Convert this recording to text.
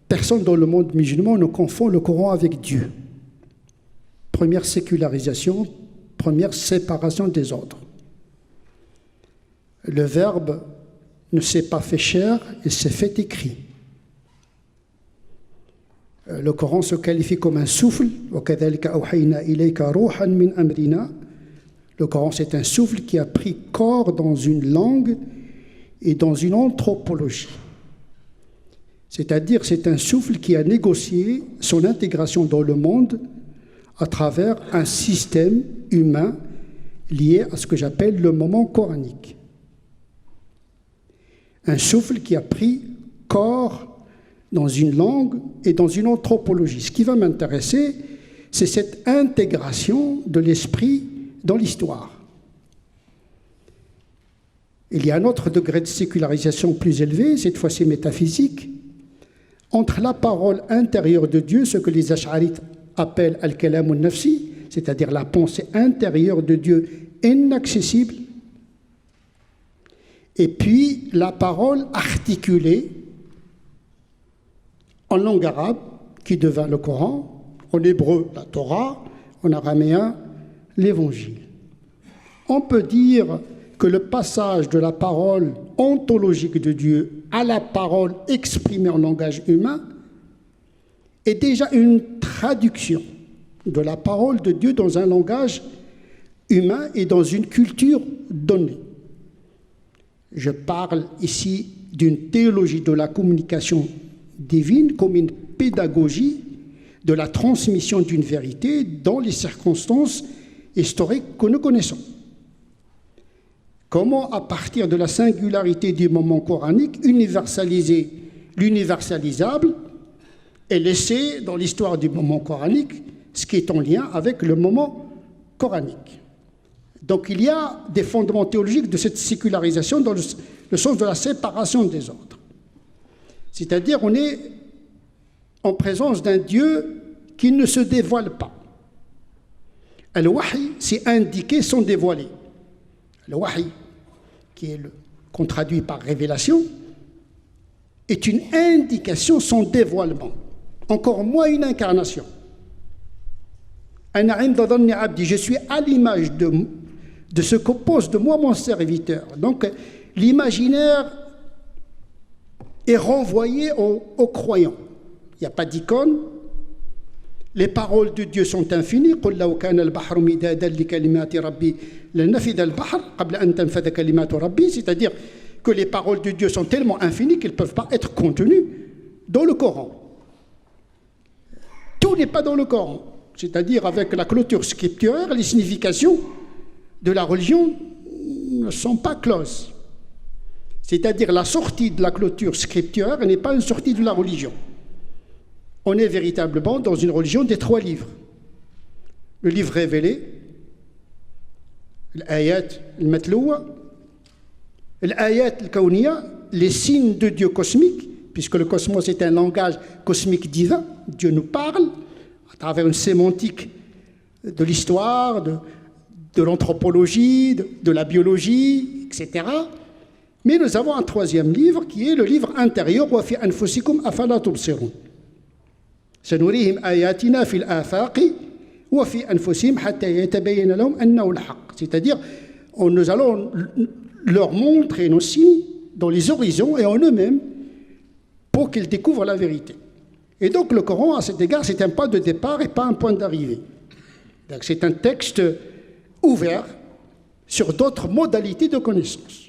Personne dans le monde musulman ne confond le Coran avec Dieu. Première sécularisation, première séparation des ordres. Le Verbe ne s'est pas fait chair, il s'est fait écrit. Le Coran se qualifie comme un souffle. Le Coran, c'est un souffle qui a pris corps dans une langue et dans une anthropologie. C'est-à-dire, c'est un souffle qui a négocié son intégration dans le monde à travers un système humain lié à ce que j'appelle le moment coranique. Un souffle qui a pris corps dans une langue et dans une anthropologie. Ce qui va m'intéresser, c'est cette intégration de l'esprit dans l'histoire. Il y a un autre degré de sécularisation plus élevé, cette fois-ci métaphysique, entre la parole intérieure de Dieu, ce que les Ash'arites appellent al-kalam al-nafsi, c'est-à-dire la pensée intérieure de Dieu inaccessible, et puis la parole articulée en langue arabe, qui devint le Coran, en hébreu la Torah, en araméen l'Évangile. On peut dire que le passage de la parole ontologique de Dieu à la parole exprimée en langage humain est déjà une traduction de la parole de Dieu dans un langage humain et dans une culture donnée. Je parle ici d'une théologie de la communication divine comme une pédagogie de la transmission d'une vérité dans les circonstances historiques que nous connaissons. Comment, à partir de la singularité du moment coranique, universaliser l'universalisable et laisser dans l'histoire du moment coranique ce qui est en lien avec le moment coranique. Donc il y a des fondements théologiques de cette sécularisation dans le sens de la séparation des ordres. C'est-à-dire on est en présence d'un Dieu qui ne se dévoile pas. Al-Wahy, c'est indiquer sans dévoiler. Le Wahy, qu'on traduit par révélation, est une indication sans dévoilement, encore moins une incarnation. Je suis à l'image de ce que pose de moi mon serviteur. Donc l'imaginaire est renvoyé aux croyants. Il n'y a pas d'icône. Les paroles de Dieu sont infinies. C'est-à-dire que les paroles de Dieu sont tellement infinies qu'elles ne peuvent pas être contenues dans le Coran. Tout n'est pas dans le Coran. C'est-à-dire avec la clôture scripturaire, les significations de la religion ne sont pas closes. C'est-à-dire la sortie de la clôture scripturaire n'est pas une sortie de la religion. On est véritablement dans une religion des 3 livres. Le livre révélé, l'ayat al-matloua, l'ayat al-kawniya, les signes de Dieu cosmique, puisque le cosmos est un langage cosmique divin. Dieu nous parle à travers une sémantique de l'histoire, de l'anthropologie, de la biologie, etc. Mais nous avons un 3e livre qui est le livre intérieur, wa fi anfusikum afala tubsirun. سنريهم آياتنا في الآفاق وفي أنفسهم حتى يتبين لهم أنه الحق. C'est-à-dire, nous allons leur montrer nos signes dans les horizons et en eux-mêmes pour qu'ils découvrent la vérité. Et donc le Coran, à cet égard, c'est un point de départ et pas un point d'arrivée. Donc c'est un texte ouvert sur d'autres modalités de connaissance.